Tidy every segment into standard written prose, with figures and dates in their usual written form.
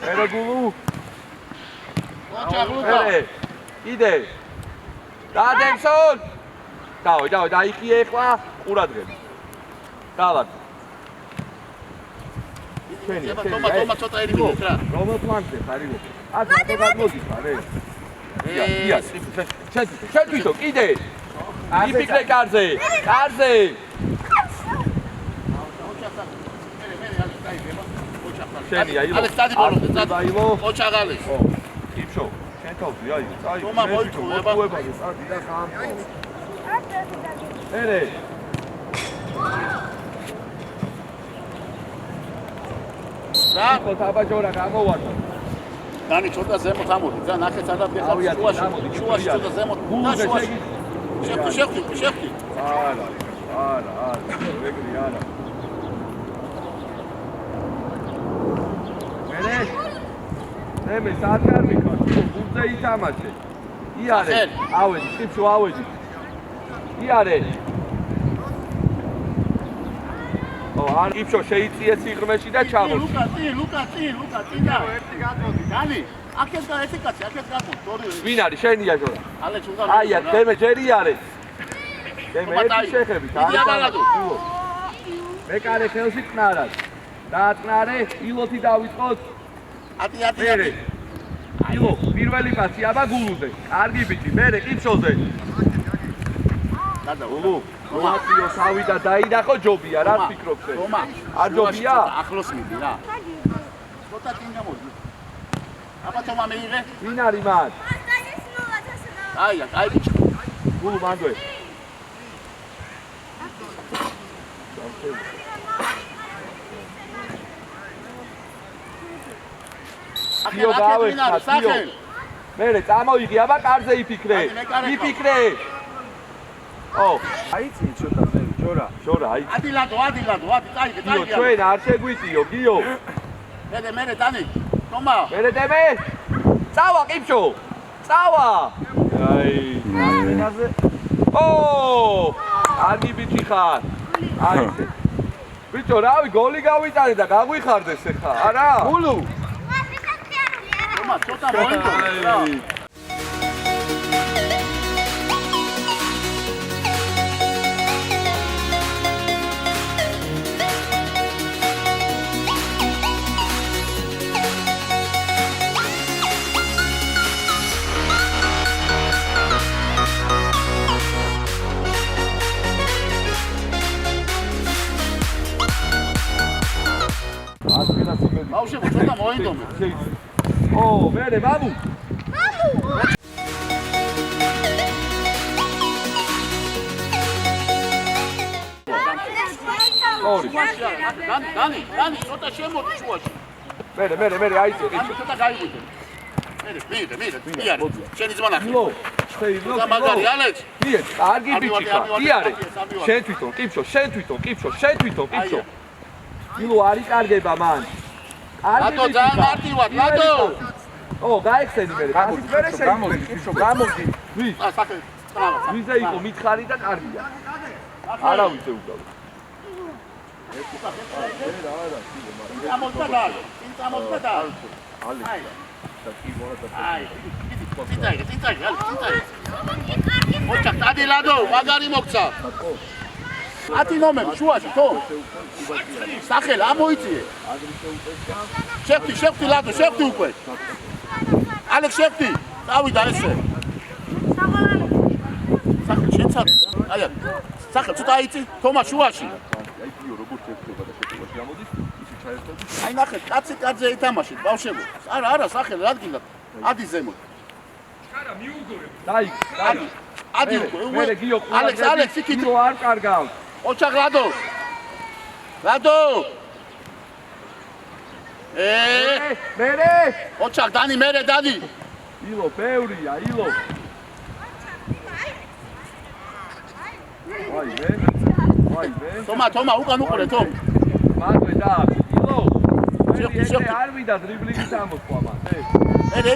მერე გულუ. ოჩაღლუკა. იდე. დადემსონ. დავი, დაიხიე ახლა ყურადღები. დავად. თომა ცოტა ერიგინეთ რა. რომელ ფლანგზე ხარ იგო? ასე გადმოდის ხარ ეს. ია, შენ თვითონ კიდე. იფიქრე კარზე. შენია ილო. ალექსანდრე ბოლო. ოჩაღალის. ო, იფშო. შენ თავზე აი, თომა მოიწუება. წადი და ხამო. ერე. რა? თაბაჯორა გამოვარდა. დანი ცოტა ზემოთ ამოდი, ძა ნახეთ სადაც გეხარ შუაში ცოტა ზემოთ. შევხვდი. არა, ეგრე არა. მე საათარ მიყავს, გუნდზე ითამაშე. იარე, ავედი, ტიპშო ავედი. იარე. არ იფშო შეიწიე სიღრმეში და ჩამო. ლუკა, და ერთი გადმოდი. დანი, აქეთ და ერთი კაცი, აქეთ გადმოდი. ვინ არის შენია ჟორა? ალექს უნდა. აია, მე ჯერი არის. მე ერთი შეხები, მე კარე ხელში წნარად. დააწნარე, ილოთი დავიწყოთ. ატი. ილო, პირველი პასი აბა გულუზე. კარგი ბიჭი, მე ყიფშოზე. დადა, გულუ. რომაციო სავიდა დაინახო ჯობია რა ფიქრობ შენ? არ ჯობია? ახლოს მიდი რა. ცოტა წინ გამოდი. აბა თომა მეიღე. ვინ არის მან? აი ბიჭი. გულუ მანდვე. აქ გავეხსნა სახელ. მე წამოიღე აბა კარზე იფიქრე. ო, აიცი ცოტა ზე, ჯორა, აიცი. ადილადო, წაიგე. ჩვენ არ შეგვიწიო, გიო. მე დანი. თომა. მე დემე. წავა ყიფშო. წავა. აი, მინაზე. ო! კარგი ბიჭი ხარ. აიცი. ბიჭო, რავი, გოლი გავიტანე და გაგვიხარდეს ახლა, არა? გულუ. თომა, ცოტა მოინდო რა. ბავშვებო, ცოტა მოინდომე. ო, მე მამუ. დანი, ცოტა შემოდი შუაში. მე აიცი. ცოტა გაიგვიდე. მე, შენი ძმა ნახე. შეიძლო. მაგარი, ალექს. კარგი ბიჭი ხარ. იარე. შენ თვითონ, ყიფშო. ილო არის კარგება მან. ლადო მარტივად, ლადო. ო, გაიხსენი მე. გამოდი. ვის? სახე. ვიზე იყო მითხარი და კარგია. არავის ეუბნავ. წამოდგა. ოჩახ, დადი ლადო, მაგარი მოგცა. 10 ნომერი შუაში, თო? სახელ ამოიწიე. შევხვდი ლადო, უკვე. ალექს შევხვდი. წავიდა ესე. სახელ შეცად. აი, სახელ ცოტა აიწი, თომა შუაში. აი ნახეთ, კაცი კარზე ითამაშეთ, ბავშვებო. არა, სახელ ადგილად. ადი ზემოთ. არა, მიუგორე. დაი. ადი უკვე. ალექს იქით არ კარგავს. ოჩახ ლადო. მე. ოჩახ დანი, მე დანი. ილო, ბევრია, ილო. აი მე. თომა, უკან უყურე, თომ. მანდვე და ილო. შევხვდი. არ ვიდა დრიბლინგის ამოწყვა მან. მე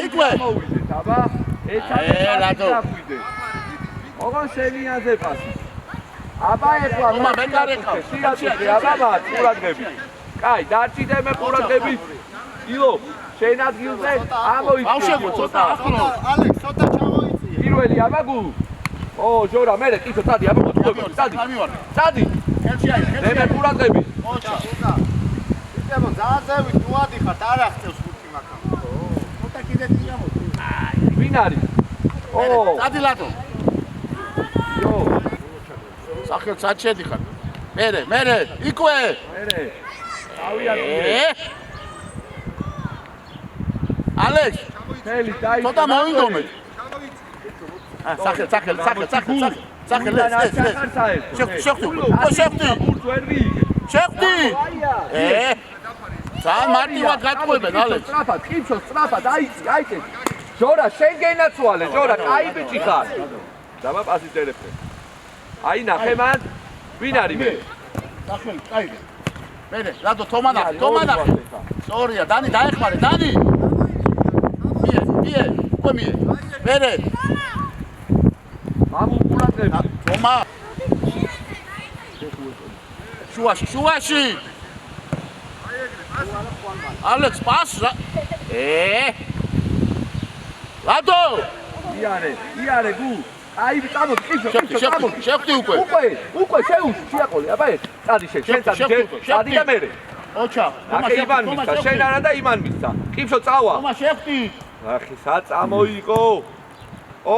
იკვე. მოვიდეთ, აბა. ლადო. ოღონ შენიაზე პასი. აბა ეხლა თომა მე კარეკავ. აბა ყურადღები. კაი, დარჩიდე მე ყურადღებით. ილო, შენ ადგილზე ბავშვებო, ცოტა ახლო. ალექს, ცოტა ჩამოიწია. პირველი აბაგუ. ო, ჟორა, მე კიცო, წადი, აბაგუ, წადი. წადი. ხელში აი, მე მე ყურადღებით. ოჩა. იცემო, ზაძევით უადიხართ, არ აღწევს ხუთი მაგა. ცოტა კიდე დიამოდი. ვინ არის? ო, წადი ლატო. იო, სახელ საჩედი ხარ. მე, იკვე. მერე. ავია. ალექს, თელი დაი. ცოტა მოინდომეთ. სახელ. შეხტი. ძალიან მარტივად გატყუებენ, ალექს. სწრაფად, აიწე. ჟორა, შენ გენაცვალე, ჟორა, კაი ბიჭი ხარ. დამა პასის ტერეფე. აი ნახე მან, ვინ არის მე? სახელი, წაიგე. მე, რადო თომანა. სწორია, დანი დაეხმარე, დანი. მie, უკვე მie. მე. მამუ ყურადღები. თომა. შუაში. ალექს პას რა. ლადო. იარე გუ. აი წამო, კიშო, წამო. შეხტი უკვე. უკვე შეუშვი, შეაყოლე, აბა ეს. წადი შენ წადი და მე. ოჩა, ახე ივან მისცა, შენ არა და ივან მისცა. კიშო წავა. თომა შეხტი. ახი საწამოიყო. ო.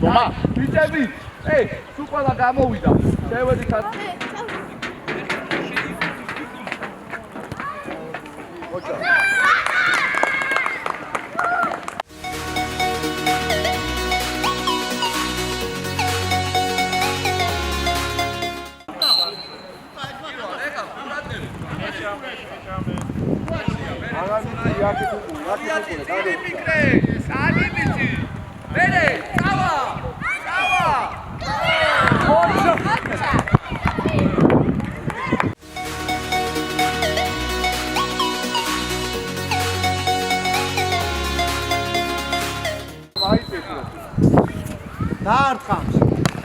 თომა, ბიჭები, სულ ყველა გამოვიდა. შევედით დაარტყამს.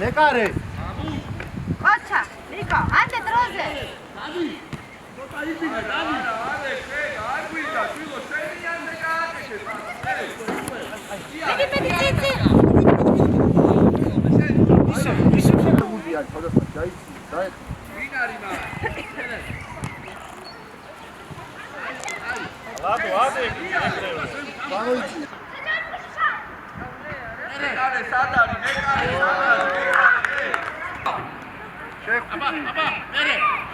ლეკარე. Ocha, Nico, ande droze.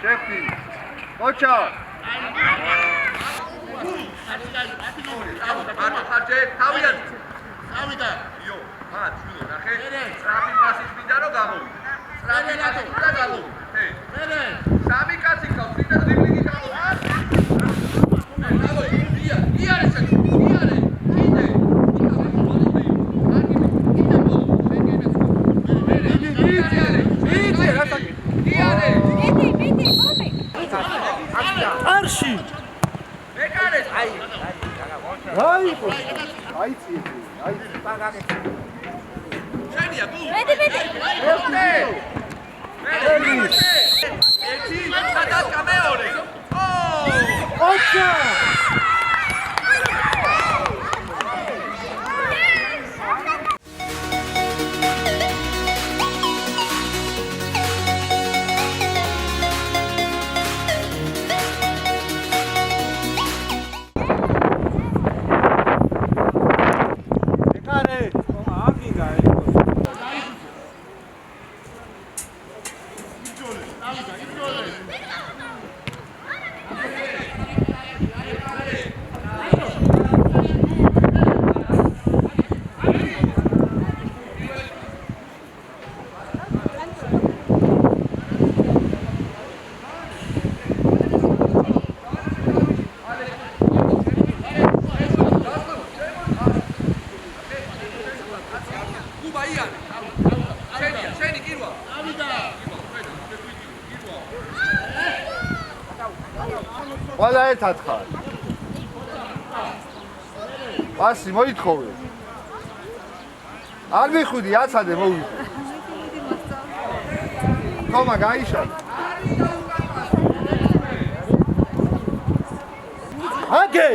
შეხტი. ოჩა. მარტო ხარჯე, თავიდან. ავიდა. იო, მათ, შვილო, ნახე. სწრაფი პასით მინდა რომ გამოვიდა. სწრაფი პასით უნდა გამოვიდა. მე. სამი კაცი გავს, ვიდა დრიბლინგი გამოვიდა. იარე შენ, იარე. კიდე. არში. მეკარეს, აი. აიყო. აიცი. შენია, გულ. Vedi. ერთი, სადაც მეორე. ოჩა. ყველა ერთად ხარ. პასი მოითხოვე. არ მიხვიდი, აცადე მოვიდე. ხომა გაიშალე. აგე!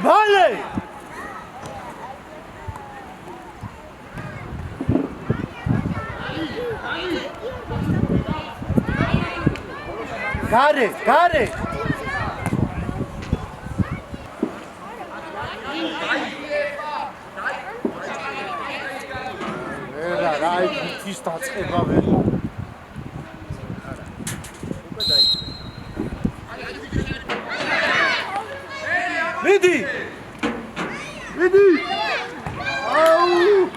მალე! გარე! რა ის დაწყება ვერ. მიდი! აუ!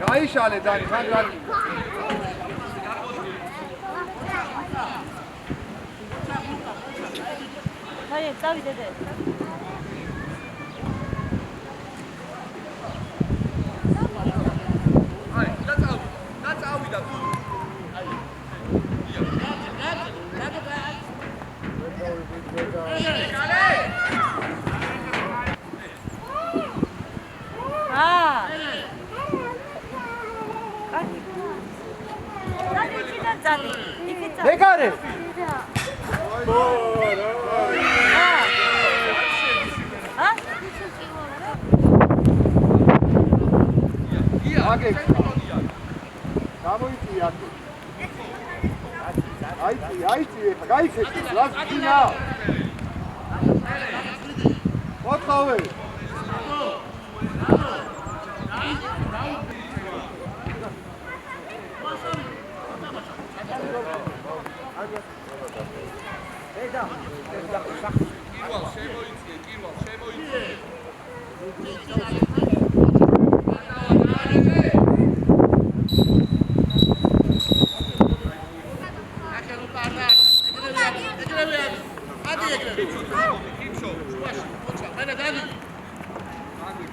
გაიშალე დანი, მაგარი. აი, დავიდე და. მეკარე! აგე. გამოიწია. აიწი, ეხა გაიქეში, ლაზგინა. მოთხოვე.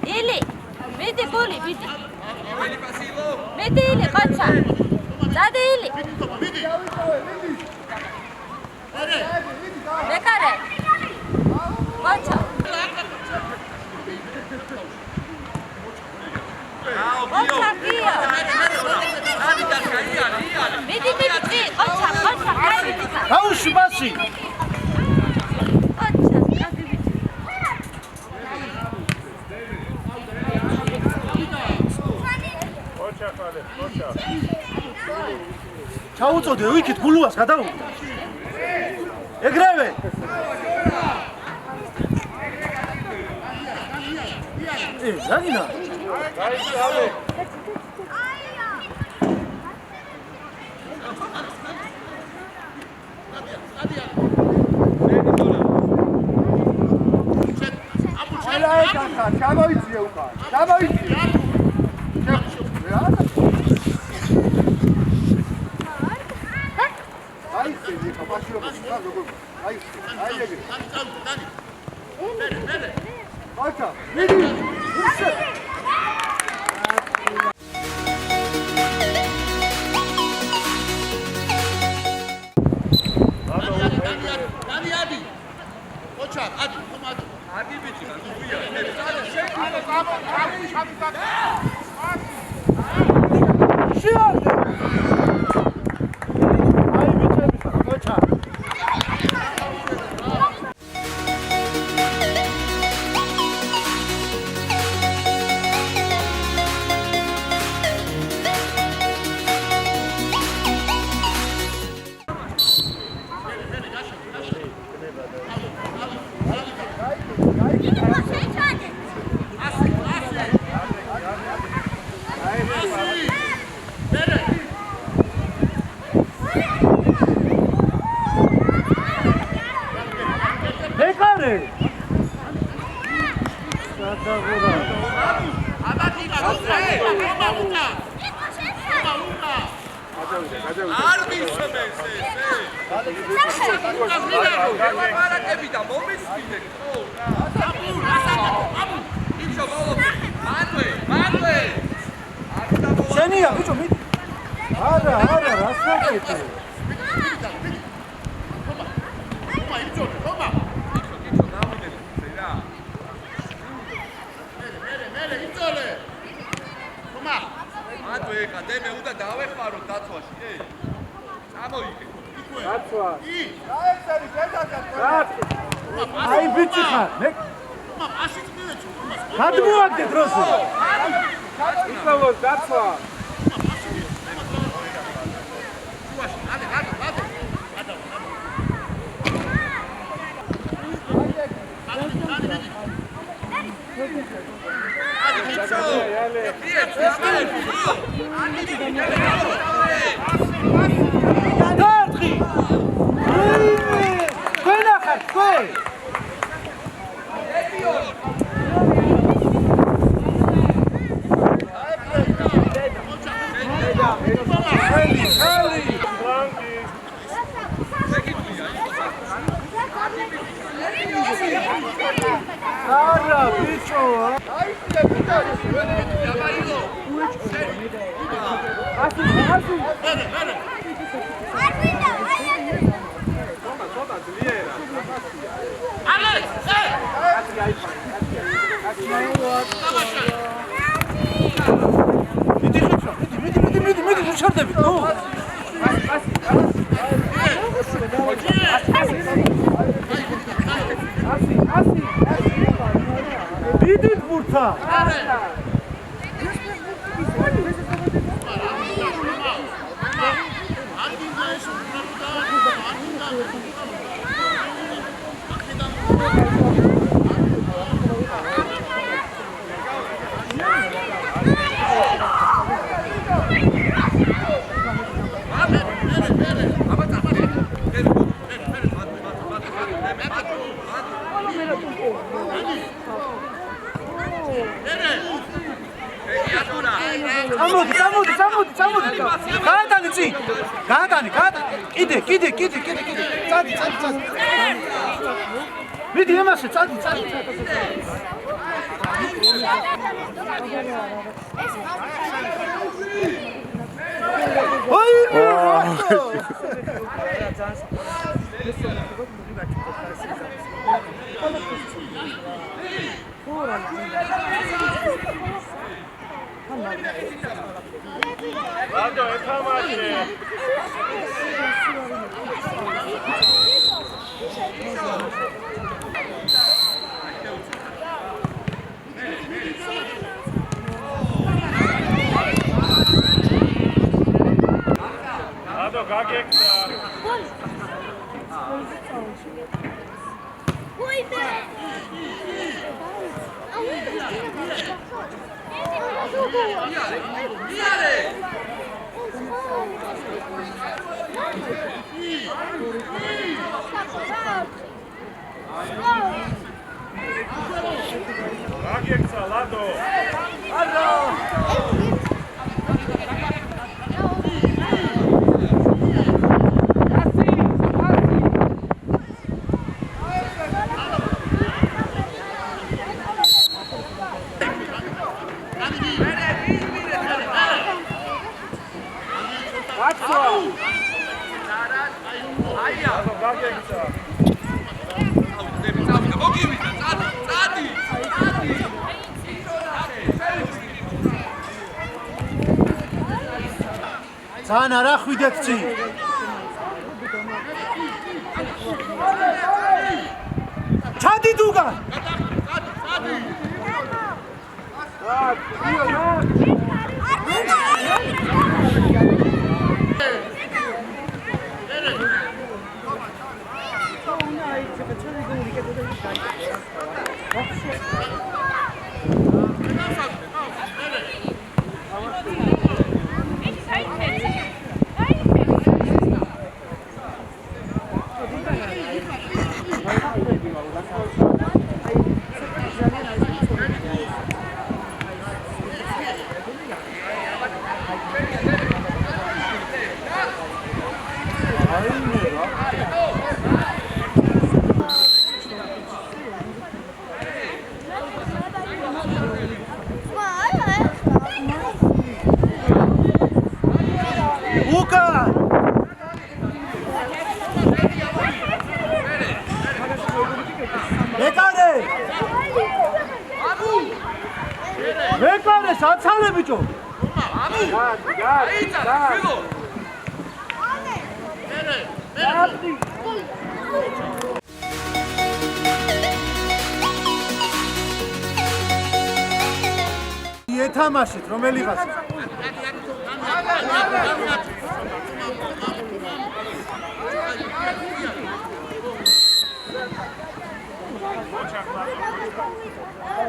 Ili, vedi goli, vedi. Vedi Ili, faccia. Dade Ili. Mekare. Faccia. Faccia via. Vedi, faccia. აუში პასი! ჩაუწოდე ვიქით გულუას გადაუხდა. ეგრევე. რაგინა? გაიშალე. ჩამოიწია უკან. ჩამოიწია. აიცი, ხაფაშიობა შეხა როგორ. აიცი, აი ეგრე. აჩა, მიდი. Adi. Ocha, Adi, come on. Adi bichi, ლაპარაკები და მომისმინეთ. იფშო ბოლო. მანვე. შენია ბიჭო მიდი. არა, რას ვაკეთე? მანვე ხადემე უნდა დავეხმაროთ დაცვაში, წამოიგე. დაცვა. აი ბიჭი ხარ, მე გადმოაგდე დროზე. ისწავლოს დაცვა. დარხი. ყველა ხარ, ყველა. არა, ბიჭო. მიდი, შევშარდებით, ნუ. მიდით ბურთა. წამოდი. გაატანე წი. გაატანე. კიდე. წადი. მიდი ემასე, წადი. ოი! Ando, ეთამაშე. Ando, გაგექცა. Uite! გაგექცა, ლადო. ძალიან არ ახვიდეთ წი. ჩადი დუგან. საცალე ბიჭო. ეთამაშეთ რომელიღაც.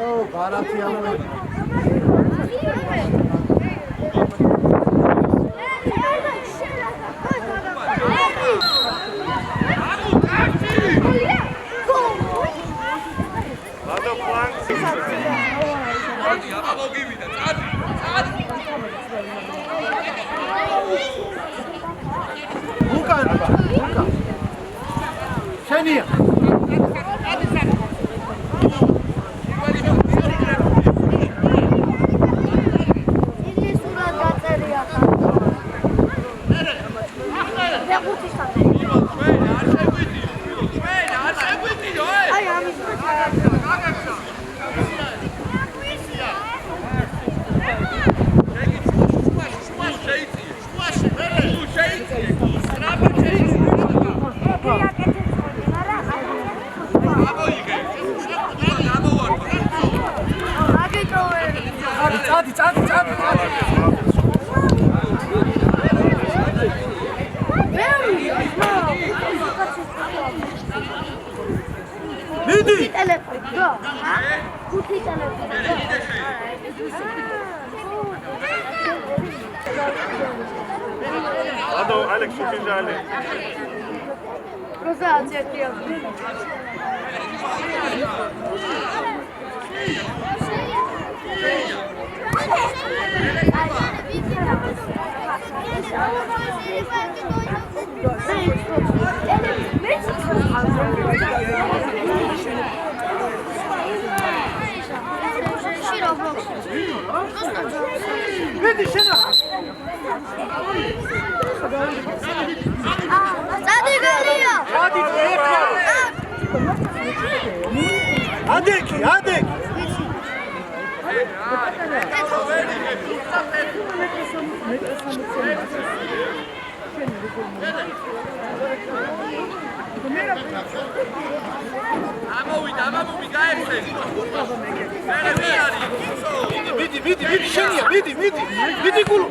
ო ბარათიანო. უკან შენია მიდი Ado Alex Shukizale. Rosatia aqui, ó. მიდი შენა ადეკი მიდი შენია მიდი გულო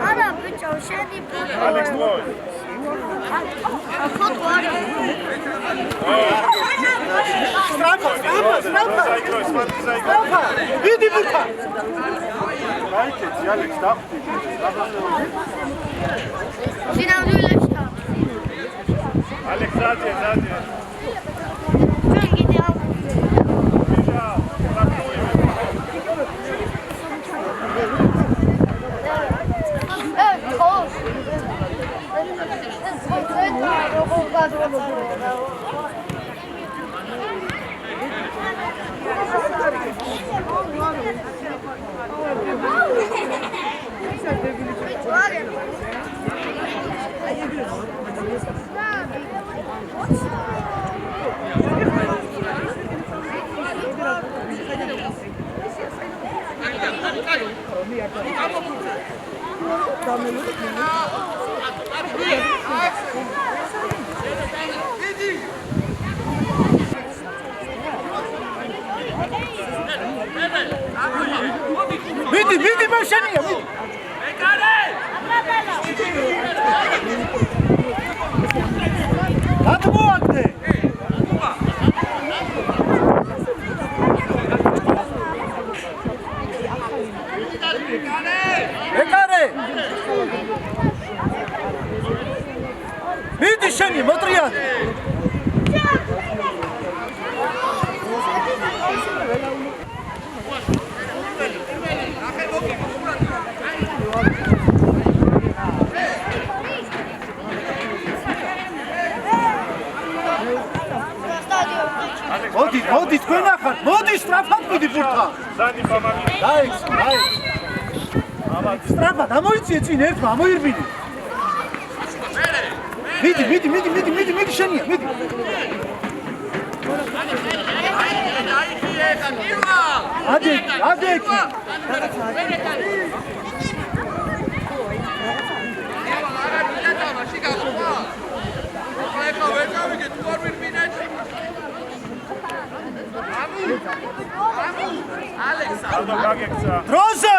არა ბიჭო შენი Alex boy. სტრაფა Zaigro, Svanti Zaigro. მიდი ბურთა Გაიქეცი Alex დახვდი. შინაუდილებში და Alex Zadia. ჩვენ კიდე ამ მიდი მაშენია მიდი ატმოაგდე ეკარე მიდი შენი მოტრიან მოდი თქვენ ახარ მოდი სტრაფად მიდი ბურთა Zani Pamami. დაიქს სტრაფად ამოიწიე წინ ერთმა ამოირბინე მიდი შენია მიდი ადექი. დროზე.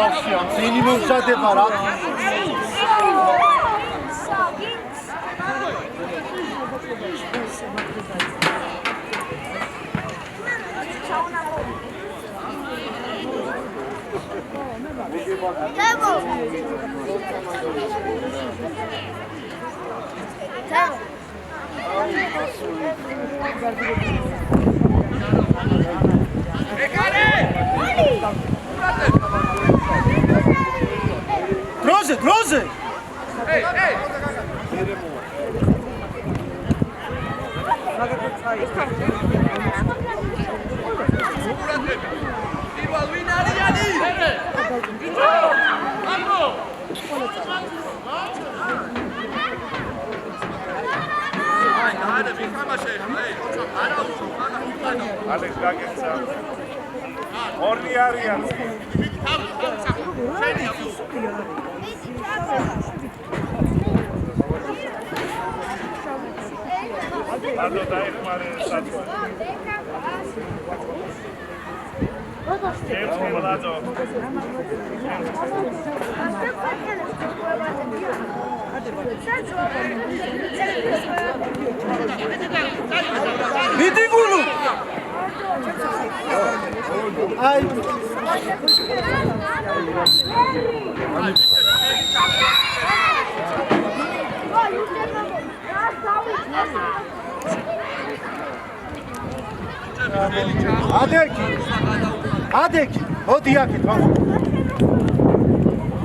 ოხი, წინი მომზადება რა. დროზე. ალექს გაგეცა. ორი არიან. Ado დაიხმარე საწყო. ერთ მომლაძო. მიდი გულუ. აი. ადექი. მოდი აქეთ, მოდი.